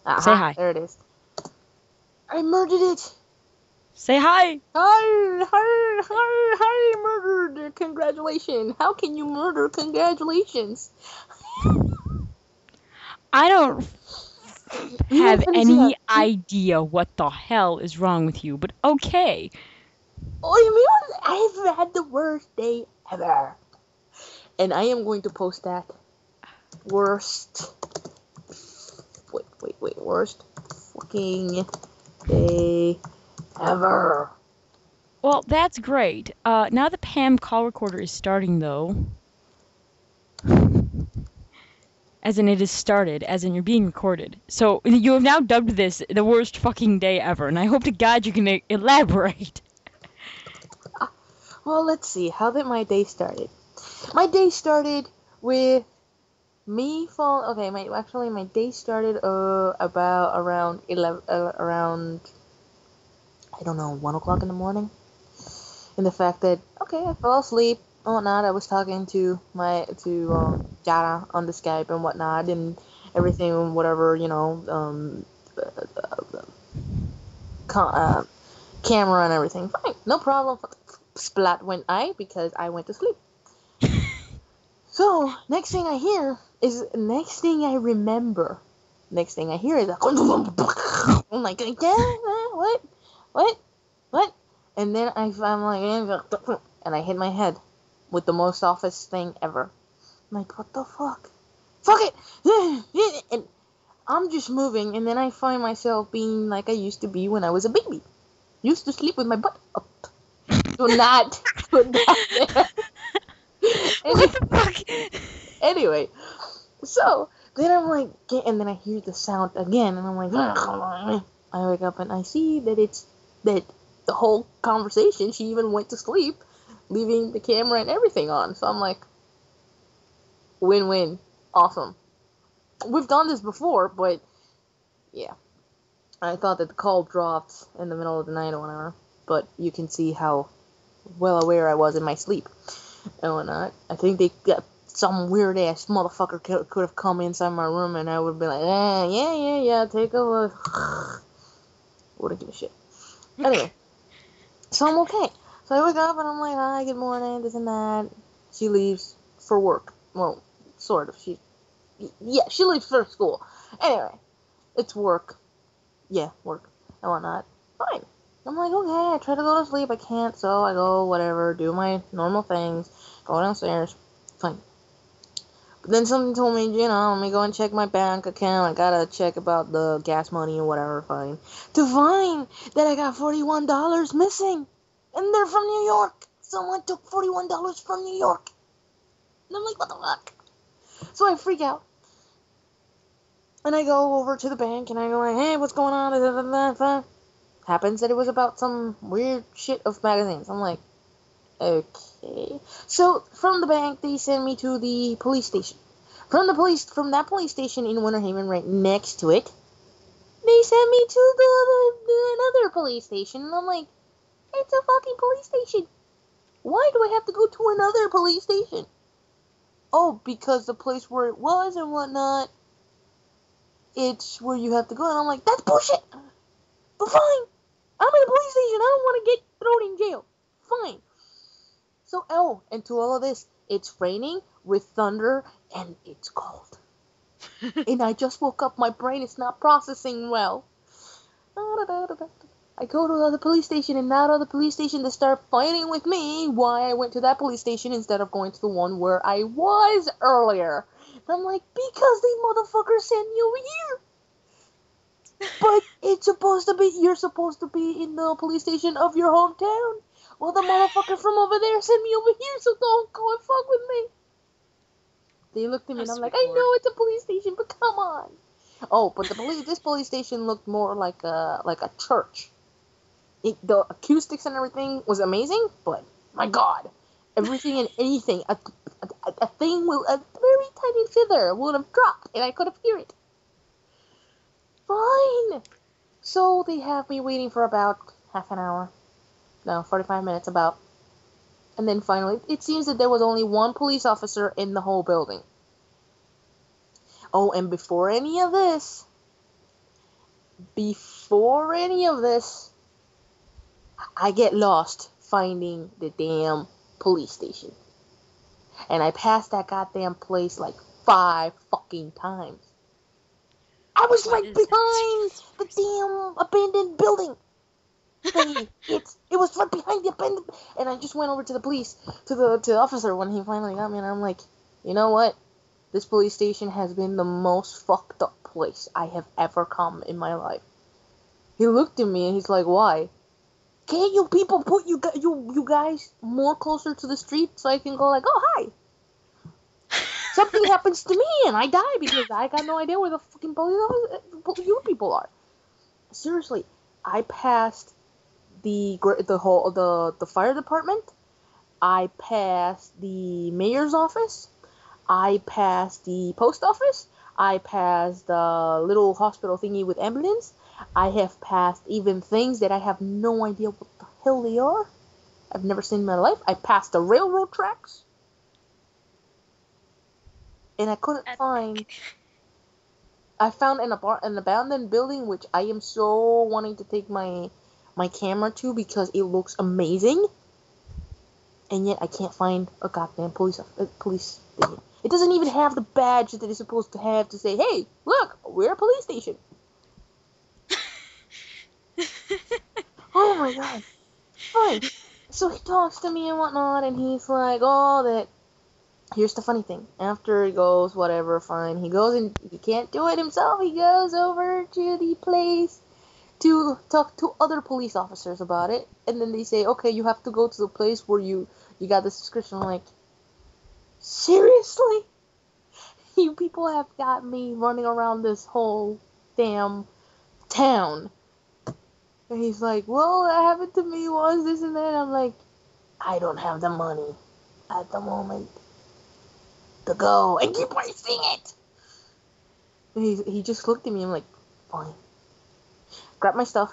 Say Aha, hi. there it is. I murdered it! Say hi! Hi, hi, hi, hi, murdered! Congratulations! How can you murder? Congratulations! I don't You didn't have finish it any up. idea what the hell is wrong with you, but okay. Oh, you mean I've had the worst day ever. And I am going to post that worst. Wait. Worst fucking day ever. Well, that's great. Now the Pam call recorder is starting, though. As in, it is started, as in, you're being recorded. So, you have now dubbed this the worst fucking day ever, and I hope to God you can elaborate. Well, let's see. How did my day started? My day started with me fall. Okay, my day started about around 11 around I don't know 1 o'clock in the morning. And the fact that okay, I fell asleep and whatnot. I was talking to my to Jara on the Skype and whatnot and everything, whatever con- uh, camera and everything. Fine, no problem. Splat went I because I went to sleep. So next thing I hear is next thing I remember. Next thing I hear is I'm like, yeah, what? And then I'm like, and I hit my head with the most office thing ever. I'm like, what the fuck? Fuck it! And I'm just moving, and then I find myself being like I used to be when I was a baby. Used to sleep with my butt up. Do not put that there. What Any- the fuck? anyway, so then I'm like, and then I hear the sound again, and I'm like, I wake up and I see that it's that the whole conversation. She even went to sleep, leaving the camera and everything on. So I'm like, win-win, awesome. We've done this before, but yeah, I thought that the call dropped in the middle of the night or whatever. But you can see how well aware I was in my sleep and whatnot. I think they got some weird ass motherfucker could have come inside my room and I would be like, yeah, take a look. Wouldn't give a shit. Anyway, so I'm okay. So I wake up and I'm like, hi, good morning, this and that. She leaves for work. Well, sort of. She leaves for school. Anyway, it's work. Yeah, work and whatnot. Fine. I'm like, okay, I try to go to sleep. I can't, so I go, whatever, do my normal things, go downstairs. Fine. But then something told me, let me go and check my bank account. I gotta check about the gas money or whatever, fine. To find that I got $41 missing. And they're from New York. Someone took $41 from New York. And I'm like, what the fuck? So I freak out. And I go over to the bank and I go like, hey, what's going on? Happens that it was about some weird shit of magazines. I'm like, okay. So from the bank, they send me to the police station. From that police station in Winter Haven, right next to it, they sent me to another police station, and I'm like, it's a fucking police station. Why do I have to go to another police station? Oh, because the place where it was and whatnot, it's where you have to go, and I'm like, that's bullshit. But fine, I'm in a police station. I don't want to get thrown in jail. Fine. So, and to all of this, it's raining with thunder and it's cold. And I just woke up, my brain is not processing well. I go to the police station, and now the police station, they start fighting with me why I went to that police station instead of going to the one where I was earlier. And I'm like, because these motherfuckers sent me over here. But you're supposed to be in the police station of your hometown. Well, the motherfucker from over there sent me over here, so don't go and fuck with me. They looked at me Oh, and I'm like, sweet I lord. know it's a police station, but come on. Oh, but this police station looked more like a church. The acoustics and everything was amazing, but my God, everything and anything, a thing will a very tiny feather would have dropped, and I could have heard it. Fine. So they have me waiting for about half an hour. No, 45 minutes about. And then finally, it seems that there was only one police officer in the whole building. Oh, and before any of this, before any of this, I get lost finding the damn police station. And I passed that goddamn place like 5 fucking times. I was What right is behind the damn abandoned building thingy. It was right behind the abandoned, and I just went over to the police, to the officer when he finally got me, and I'm like, you know what? This police station has been the most fucked up place I have ever come in my life. He looked at me and he's like, why? Can't you people put you guys more closer to the street so I can go like, oh hi. Something happens to me and I die because I got no idea where the fucking you people are. Seriously, I passed the fire department. I passed the mayor's office. I passed the post office. I passed the little hospital thingy with ambulance. I have passed even things that I have no idea what the hell they are. I've never seen in my life. I passed the railroad tracks. And I couldn't find... I found an abandoned building, which I am so wanting to take my camera to because it looks amazing. And yet I can't find a goddamn police station. It doesn't even have the badge that it's supposed to have to say, hey, look, we're a police station. Oh my god. Fine. So he talks to me and whatnot, and he's like, oh, that... Here's the funny thing. After he goes, whatever, fine. He goes and he can't do it himself. He goes over to the place to talk to other police officers about it. And then they say, okay, you have to go to the place where you got the subscription. I'm like, seriously? You people have got me running around this whole damn town. And he's like, well, that happened to me once, this and that. And I'm like, I don't have the money at the moment to go and keep wasting it. And he just looked at me. I'm like, fine. Grabbed my stuff,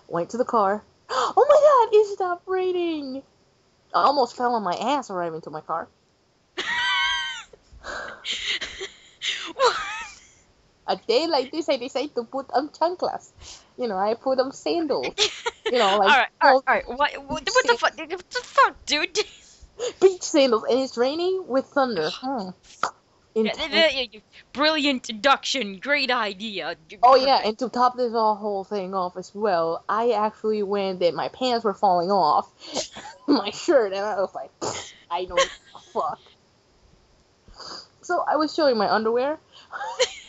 went to the car. Oh my god, it stopped raining. I almost fell on my ass arriving to my car. What? A day like this, I decide to put on chanclas. You know, I put on sandals. You know, like all right. What the fuck? What the fuck, dude? beach sandals, and it's raining with thunder. Brilliant deduction. Great idea. Oh yeah, and to top this whole thing off as well, I actually went that my pants were falling off my shirt, and I was like, I don't fuck. So I was showing my underwear.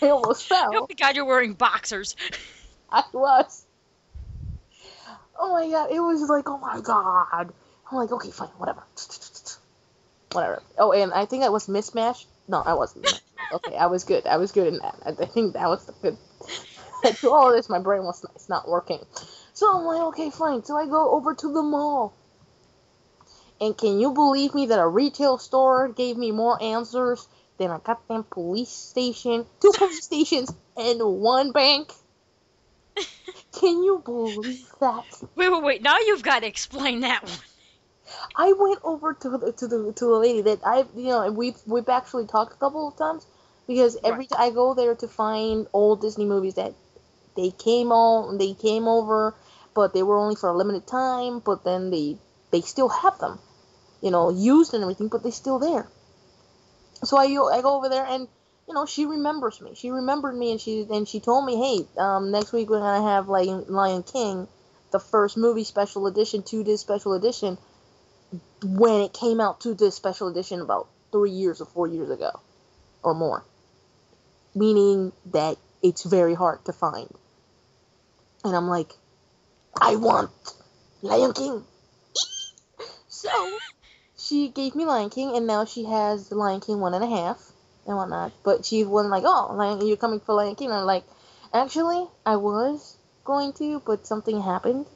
I almost fell. Oh my god, you're wearing boxers. I was. Oh my god, it was like, oh my god. I'm like, okay, fine, whatever. Whatever. Oh, and I think I was mismatched. No, I wasn't. Okay, I was good. I was good in that. I think that was the good. To all of this, my brain was it's not working. So I'm like, okay, fine. So I go over to the mall. And can you believe me that a retail store gave me more answers than a goddamn police station, 2 police stations, and 1 bank? Can you believe that? Wait. Now you've got to explain that one. I went over to the lady that and we've actually talked a couple of times because every time I go there to find old Disney movies that they came over, but they were only for a limited time, but then they still have them, used and everything, but they're still there. So I go over there and she remembers me. She remembered me and she told me, hey, next week we're gonna have Lion King, the first movie special edition, 2-disc special edition. When it came out to this special edition about 3 years or 4 years ago or more, meaning that it's very hard to find. And I'm like, I want Lion King. So she gave me Lion King, and now she has the Lion King 1.5 and whatnot, but she wasn't like, oh, you're coming for Lion King. And I'm like, actually I was going to, but something happened.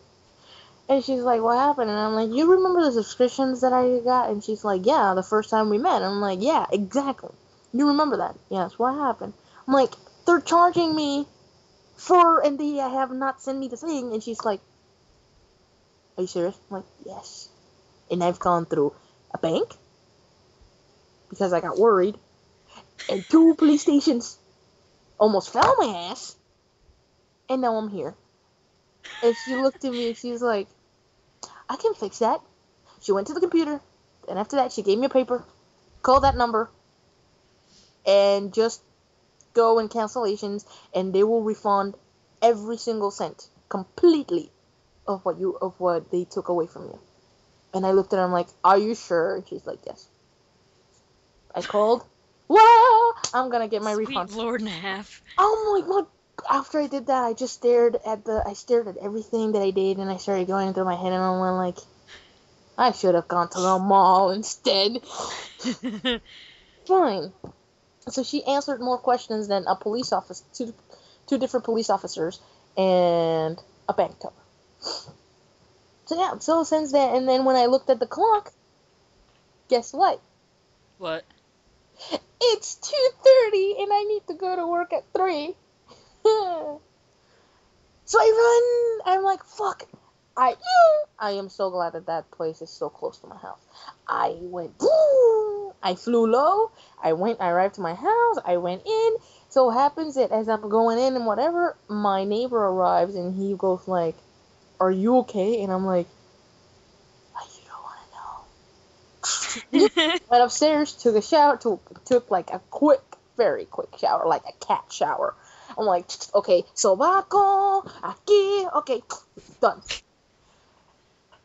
And she's like, what happened? And I'm like, you remember the subscriptions that I got? And she's like, yeah, the first time we met. And I'm like, yeah, exactly. You remember that? Yes, what happened? I'm like, they're charging me and they have not sent me the thing. And she's like, are you serious? I'm like, yes. And I've gone through a bank because I got worried, and 2 police stations, almost fell on my ass, and now I'm here. And she looked at me and she's like, I can fix that. She went to the computer, and after that, she gave me a paper, call that number, and just go in cancellations, and they will refund every single cent completely of what they took away from you. And I looked at her, I'm like, are you sure? And she's like, yes. I called. Whoa! I'm gonna get my refund. Sweet Lord and a half. Oh my god! After I did that, I just stared at everything that I did, and I started going through my head, and I went like, I should have gone to the mall instead. Fine. So she answered more questions than a police officer, two different police officers, and a bank teller. So yeah, so since then, and then when I looked at the clock, guess what? What? It's 2:30 and I need to go to work at 3. So I run. I'm like, fuck. I am so glad that place is so close to my house. I went. I flew low. I arrived to my house. I went in. So it happens that as I'm going in and whatever, my neighbor arrives and he goes like, "Are you okay?" And I'm like, "You don't want to know." Went upstairs, took a shower, took like a very quick shower, like a cat shower. I'm like, okay, sobaco, aquí, okay, done.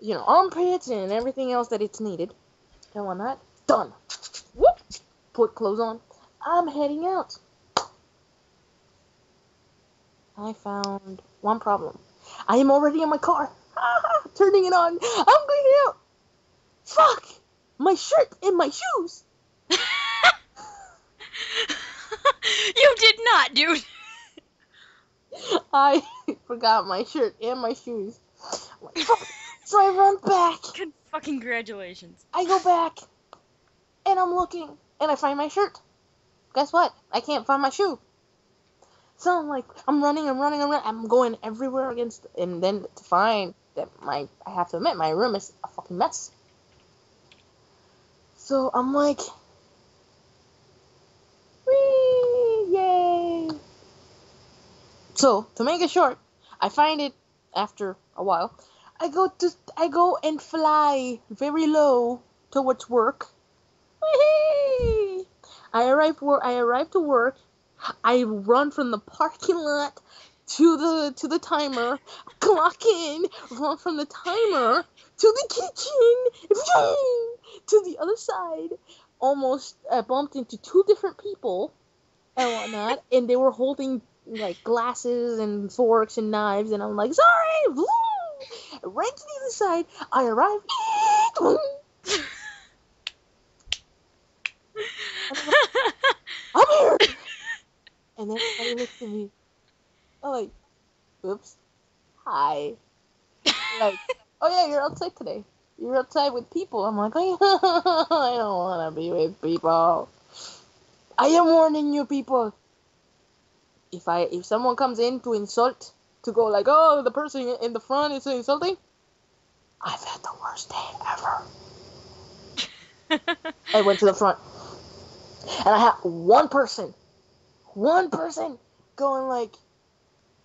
You know, armpits and everything else that it's needed and whatnot, done. Whoop, put clothes on. I'm heading out. I found one problem. I am already in my car, turning it on. I'm going out. Fuck, my shirt and my shoes. You did not, dude. I forgot my shirt and my shoes. Like, fuck. So I run back. Good fucking congratulations. I go back, and I'm looking, and I find my shirt. Guess what? I can't find my shoe. So I'm like, I'm running. I'm going everywhere and then to find that I have to admit, my room is a fucking mess. So I'm like, whee, yay. So, to make it short, I find it after a while. I go and fly very low towards work. Whee! I arrive to work. I run from the parking lot to the timer, clock in, run from the timer to the kitchen, to the other side. Almost bumped into 2 different people and whatnot, and they were holding like glasses and forks and knives, and I'm like, sorry. I ran to the other side. I arrived. I'm here. And then somebody looks at me. I'm like, oops. Hi. Like, oh yeah, you're outside today. You're outside with people. I'm like, I don't want to be with people. I am warning you, people. If someone comes in to insult, to go like, oh, the person in the front is insulting, I've had the worst day ever. I went to the front, and I had one person going like,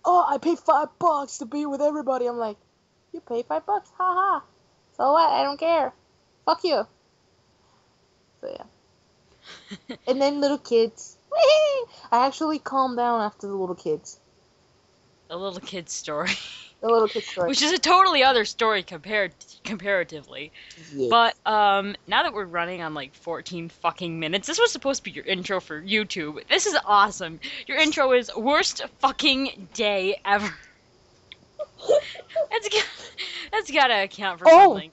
oh, I paid $5 to be with everybody. I'm like, you pay $5? Haha. So what? I don't care. Fuck you. So yeah. And then little kids. I actually calmed down after the little kids. A little kid's story. The little kid's story. Which is a totally other story comparatively. Yes. But now that we're running on like 14 fucking minutes, this was supposed to be your intro for YouTube. This is awesome. Your intro is worst fucking day ever. That's gotta account for something.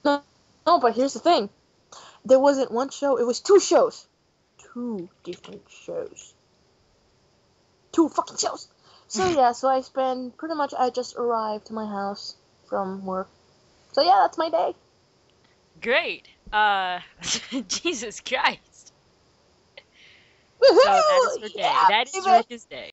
No, but here's the thing. There wasn't one show, it was 2 shows. 2 different shows. 2 fucking shows. So yeah, so I just arrived to my house from work. So yeah, that's my day. Great. Jesus Christ. Woohoo! So that is her day. Yeah, That is baby. Ruka's day.